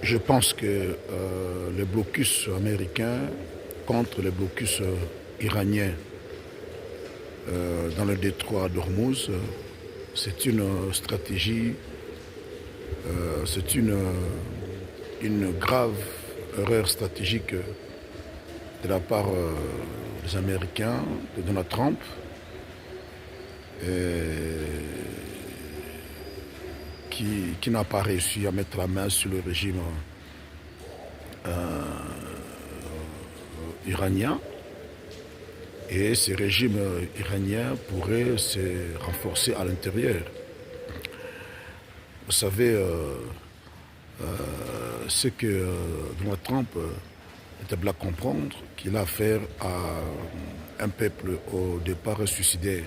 Je pense que le blocus américain contre le blocus iranien dans le détroit d'Ormuz, c'est une stratégie, c'est une grave erreur stratégique de la part des Américains, de Donald Trump, qui n'a pas réussi à mettre la main sur le régime iranien. Et ce régime iranien pourrait se renforcer à l'intérieur. Vous savez, ce que Donald Trump était à comprendre, qu'il a affaire à un peuple au départ suicidaire,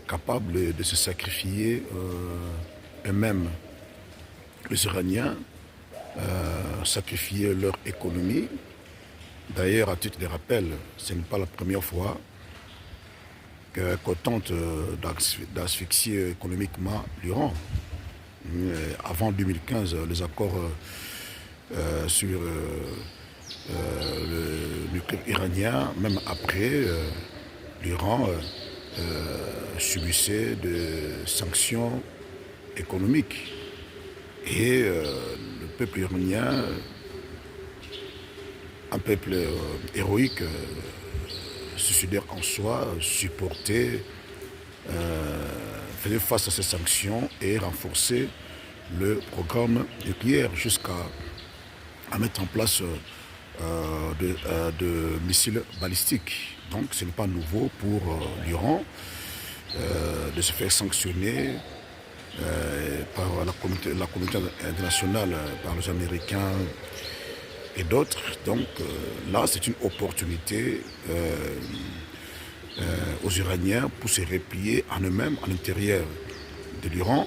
capable de se sacrifier eux-mêmes. Les Iraniens sacrifier leur économie. D'ailleurs, à titre de rappel, ce n'est pas la première fois qu'on tente d'asphyxier économiquement l'Iran. Avant 2015, les accords sur le nucléaire iranien, même après, l'Iran subissait des sanctions économiques. Et le peuple iranien, un peuple héroïque, suicidaire en soi, supportait, faisait face à ces sanctions et renforçait le programme nucléaire jusqu'à mettre en place de missiles balistiques. Donc ce n'est pas nouveau pour l'Iran de se faire sanctionner par la communauté internationale, par les Américains et d'autres. Donc là, c'est une opportunité aux Iraniens pour se replier en eux-mêmes à l'intérieur de l'Iran,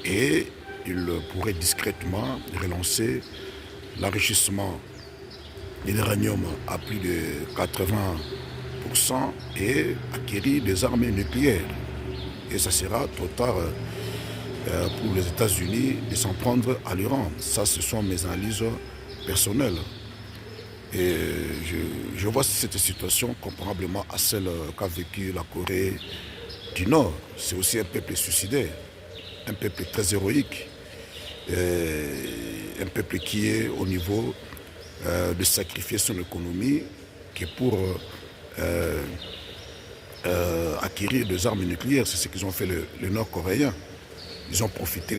et ils pourraient discrètement relancer l'enrichissement de l'uranium à plus de 80% et acquérir des armes nucléaires. Et ça sera trop tard pour les États-Unis de s'en prendre à l'Iran. Ça, ce sont mes analyses personnelles. Et je vois cette situation comparablement à celle qu'a vécue la Corée du Nord. C'est aussi un peuple suicidaire, un peuple très héroïque, un peuple qui est au niveau de sacrifier son économie, qui est pour acquérir des armes nucléaires. C'est ce qu'ils ont fait les Nord-Coréens. Ils ont profité